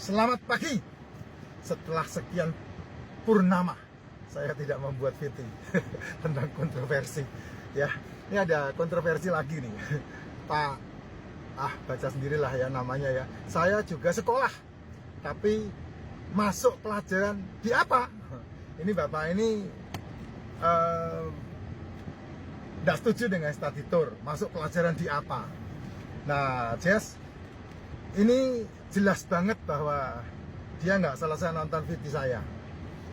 Selamat pagi. Setelah sekian purnama, saya tidak membuat VT tentang kontroversi. Ya, ini ada kontroversi lagi nih. Pak, baca sendirilah ya namanya ya. Saya juga sekolah, tapi masuk pelajaran di apa? Ini Bapak ini tidak setuju dengan study tour. Masuk pelajaran di apa? Nah, Jess, ini jelas banget bahwa dia nggak selesai nonton VT saya.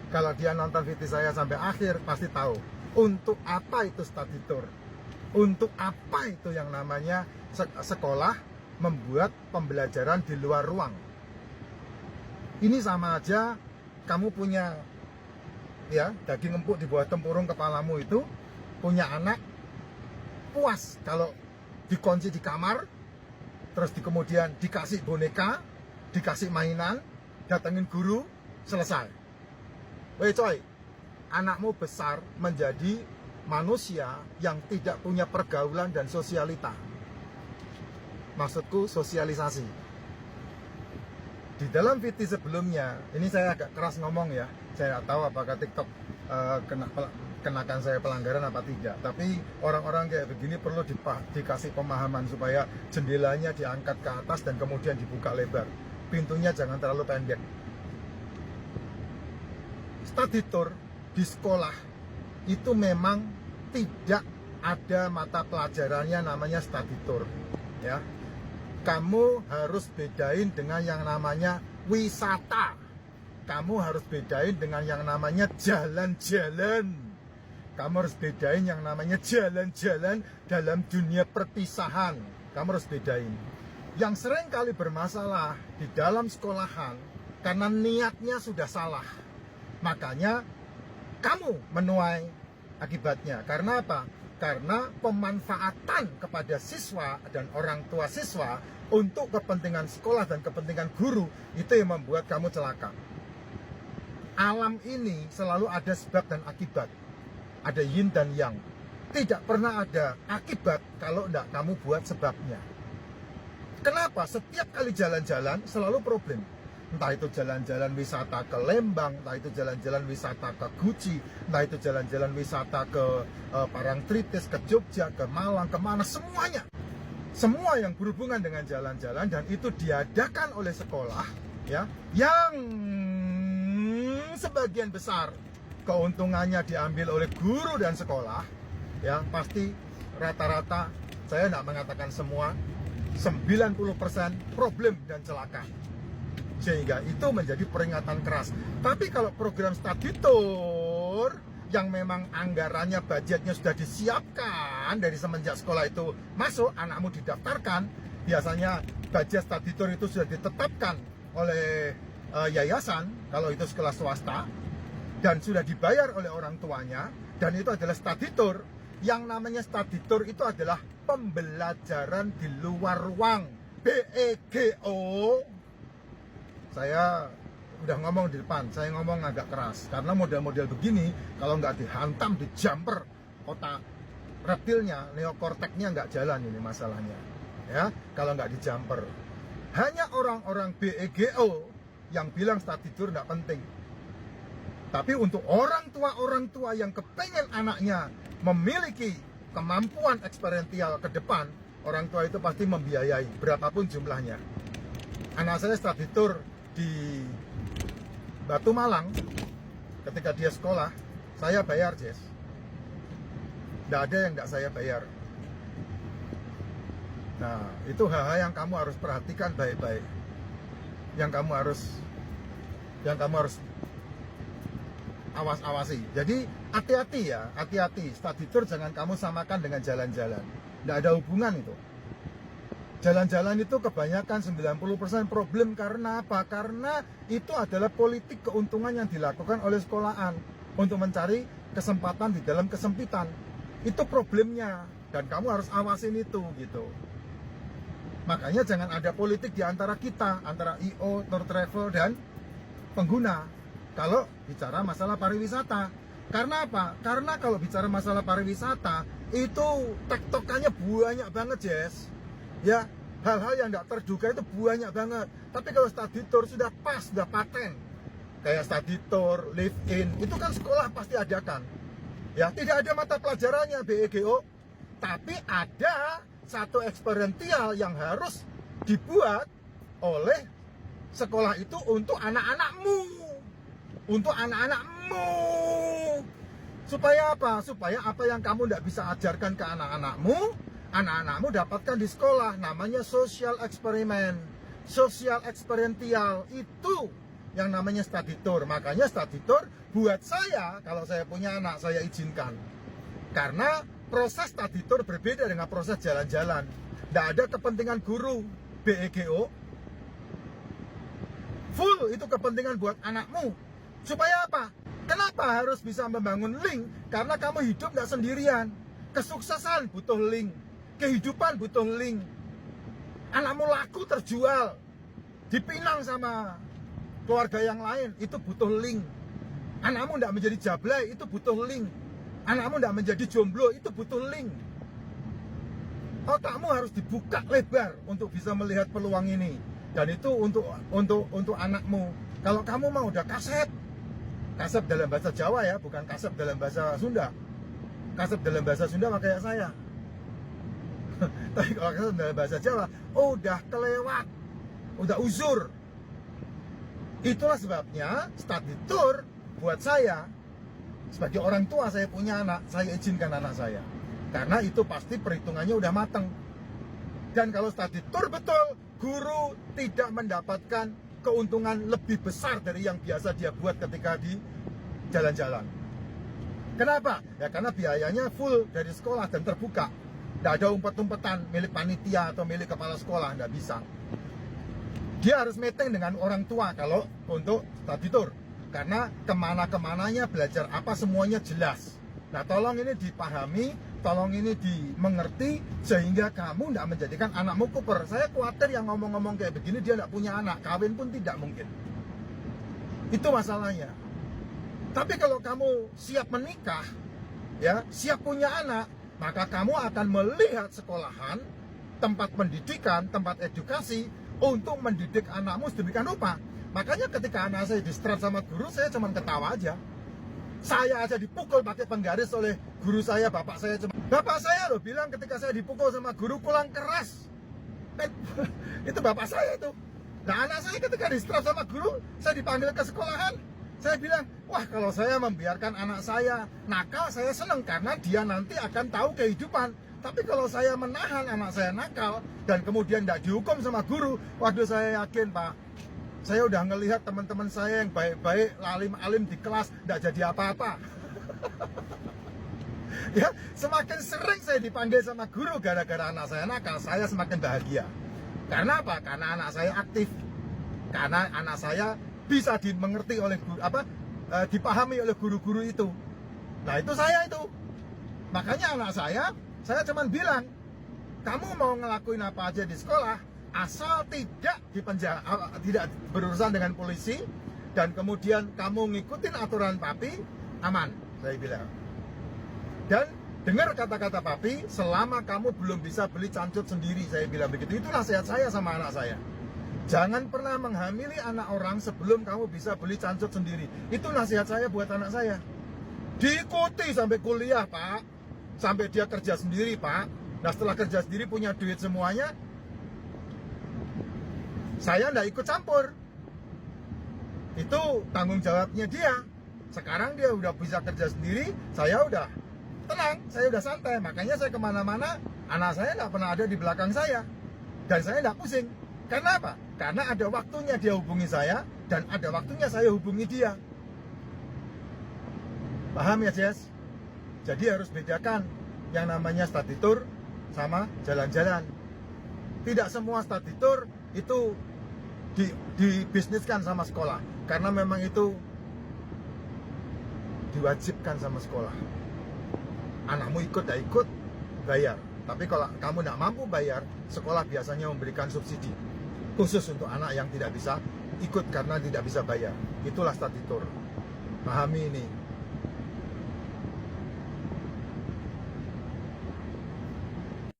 Kalau dia nonton VT saya sampai akhir, pasti tahu untuk apa itu study tour. Untuk apa itu yang namanya sekolah membuat pembelajaran di luar ruang. Ini sama aja kamu punya ya daging empuk di bawah tempurung kepalamu itu, punya anak, puas kalau dikunci di kamar, terus kemudian dikasih boneka, dikasih mainan, datengin guru, selesai. Weh coy, anakmu besar menjadi manusia yang tidak punya pergaulan dan sosialita. Maksudku sosialisasi. Di dalam VT sebelumnya, ini saya agak keras ngomong ya, saya nggak tahu apakah TikTok kenakan saya pelanggaran apa tidak, tapi orang-orang kayak begini perlu dikasih pemahaman supaya jendelanya diangkat ke atas dan kemudian dibuka lebar, pintunya jangan terlalu pendek. Study tour di sekolah itu memang tidak ada mata pelajarannya namanya study tour ya. Kamu harus bedain dengan yang namanya wisata. Kamu harus bedain dengan yang namanya jalan-jalan. Kamu harus bedain yang namanya jalan-jalan dalam dunia perpisahan. Kamu harus bedain. Yang sering kali bermasalah di dalam sekolahan karena niatnya sudah salah. Makanya kamu menuai akibatnya. Karena apa? Karena pemanfaatan kepada siswa dan orang tua siswa untuk kepentingan sekolah dan kepentingan guru itu yang membuat kamu celaka. Alam ini selalu ada sebab dan akibat. Ada yin dan yang. Tidak pernah ada akibat kalau tidak kamu buat sebabnya. Kenapa? Setiap kali jalan-jalan selalu problem. Entah itu jalan-jalan wisata ke Lembang, entah itu jalan-jalan wisata ke Guci, entah itu jalan-jalan wisata ke Parangtritis, ke Jogja, ke Malang, kemana, semuanya. Semua yang berhubungan dengan jalan-jalan dan itu diadakan oleh sekolah ya, yang sebagian besar keuntungannya diambil oleh guru dan sekolah ya, pasti rata-rata, saya tidak mengatakan semua, 90% problem dan celaka. Sehingga itu menjadi peringatan keras. Tapi kalau program study tour yang memang anggarannya, budgetnya sudah disiapkan dari semenjak sekolah itu masuk, anakmu didaftarkan, biasanya budget study tour itu sudah ditetapkan oleh yayasan kalau itu sekolah swasta dan sudah dibayar oleh orang tuanya, dan itu adalah study tour. Yang namanya study tour itu adalah pembelajaran di luar ruang, BEGO. Saya udah ngomong di depan, saya ngomong agak keras karena model-model begini kalau nggak dihantam, dijamper otak reptilnya, neokorteknya nggak jalan ini masalahnya ya, kalau nggak dijamper. Hanya orang-orang BEGO yang bilang study tour nggak penting. Tapi untuk orang tua yang kepengen anaknya memiliki kemampuan eksperiensial ke depan, orang tua itu pasti membiayai berapapun jumlahnya. Anak saya study tour di Batu Malang, ketika dia sekolah, saya bayar, Jess. Tidak ada yang tidak saya bayar. Nah, itu hal-hal yang kamu harus perhatikan baik-baik. Yang kamu harus awas-awasi. Jadi hati-hati ya, hati-hati. Study tour jangan kamu samakan dengan jalan-jalan. Tidak ada hubungan itu. Jalan-jalan itu kebanyakan 90% problem karena apa? Karena itu adalah politik keuntungan yang dilakukan oleh sekolahan untuk mencari kesempatan di dalam kesempitan. Itu problemnya dan kamu harus awasin itu gitu. Makanya jangan ada politik di antara kita, antara IO, tour travel dan pengguna kalau bicara masalah pariwisata. Karena apa? Karena kalau bicara masalah pariwisata itu tektokannya banyak banget, Jess. Ya, hal-hal yang tidak terduga itu banyak banget. Tapi kalau study tour sudah pas, sudah paten, kayak study tour, live in, itu kan sekolah pasti adakan. Ya, tidak ada mata pelajarannya BEGO, tapi ada satu eksperimental yang harus dibuat oleh sekolah itu untuk anak-anakmu. Untuk anak-anakmu. Supaya apa? Supaya apa yang kamu tidak bisa ajarkan ke anak-anakmu, anak-anakmu dapatkan di sekolah. Namanya social eksperimen, social eksperimental. Itu yang namanya study tour. Makanya study tour buat saya, kalau saya punya anak, saya izinkan. Karena proses study tour berbeda dengan proses jalan-jalan. Tidak ada kepentingan guru BEGO. Full itu kepentingan buat anakmu. Supaya apa? Kenapa harus bisa membangun link? Karena kamu hidup nggak sendirian. Kesuksesan butuh link. Kehidupan butuh link. Anakmu laku terjual, dipinang sama keluarga yang lain, itu butuh link. Anakmu nggak menjadi jablay, itu butuh link. Anakmu nggak menjadi jomblo, itu butuh link. Otakmu harus dibuka lebar untuk bisa melihat peluang ini. Dan itu untuk anakmu. Kalau kamu mau udah kasep dalam bahasa Jawa ya, bukan kasep dalam bahasa Sunda. Kasep dalam bahasa Sunda mah kayak saya. Tapi kalau kasep dalam bahasa Jawa, udah kelewat, udah uzur. Itulah sebabnya study tour buat saya, sebagai orang tua saya punya anak, saya izinkan anak saya. Karena itu pasti perhitungannya udah mateng. Dan kalau study tour betul, guru tidak mendapatkan keuntungan lebih besar dari yang biasa dia buat ketika di jalan-jalan. Kenapa? Ya karena biayanya full dari sekolah dan terbuka. Tidak ada umpet-umpetan milik panitia atau milik kepala sekolah, tidak bisa. Dia harus meeting dengan orang tua kalau untuk study tour. Karena kemana-kemananya, belajar apa, semuanya jelas. Nah, tolong ini dipahami, tolong ini dimengerti, sehingga kamu tidak menjadikan anakmu kuper. Saya khawatir yang ngomong-ngomong kayak begini, dia tidak punya anak, kawin pun tidak mungkin. Itu masalahnya. Tapi kalau kamu siap menikah, ya, siap punya anak, maka kamu akan melihat sekolahan, tempat pendidikan, tempat edukasi, untuk mendidik anakmu sedemikian rupa. Makanya ketika anak saya distrap sama guru, saya cuma ketawa aja. Saya aja dipukul pakai penggaris oleh guru saya, bapak saya. Bapak saya loh bilang ketika saya dipukul sama guru, kurang keras. Itu bapak saya itu. Nah, anak saya ketika distrap sama guru, saya dipanggil ke sekolahan. Saya bilang, wah kalau saya membiarkan anak saya nakal, saya senang karena dia nanti akan tahu kehidupan. Tapi kalau saya menahan anak saya nakal dan kemudian tidak dihukum sama guru, waduh saya yakin Pak, saya udah ngelihat teman-teman saya yang baik-baik, alim-alim di kelas, tidak jadi apa-apa. Ya, semakin sering saya dipanggil sama guru gara-gara anak saya nakal, saya semakin bahagia. Karena apa? Karena anak saya aktif. Karena anak saya bisa dimengerti oleh guru, dipahami oleh guru-guru itu. Nah, itu saya itu. Makanya anak saya cuman bilang, kamu mau ngelakuin apa aja di sekolah, asal tidak dipenjara, tidak berurusan dengan polisi, dan kemudian kamu ngikutin aturan papi, aman, saya bilang. Dan dengar kata-kata papi, selama kamu belum bisa beli cancut sendiri, saya bilang begitu. Itu nasihat saya sama anak saya. Jangan pernah menghamili anak orang sebelum kamu bisa beli cancut sendiri. Itu nasihat saya buat anak saya. Diikuti sampai kuliah, Pak. Sampai dia kerja sendiri, Pak. Nah, setelah kerja sendiri punya duit semuanya, saya nggak ikut campur. Itu tanggung jawabnya dia. Sekarang dia udah bisa kerja sendiri, saya udah tenang, saya udah santai. Makanya saya kemana-mana, anak saya nggak pernah ada di belakang saya. Dan saya nggak pusing. Karena apa? Karena ada waktunya dia hubungi saya, dan ada waktunya saya hubungi dia. Paham ya, Jess? Jadi harus bedakan yang namanya study tour sama jalan-jalan. Tidak semua study tour itu dibisniskan sama sekolah, karena memang itu diwajibkan sama sekolah. Anakmu ikut ya ikut, bayar. Tapi kalau kamu tidak mampu bayar, sekolah biasanya memberikan subsidi khusus untuk anak yang tidak bisa ikut karena tidak bisa bayar. Itulah study tour. Pahami ini.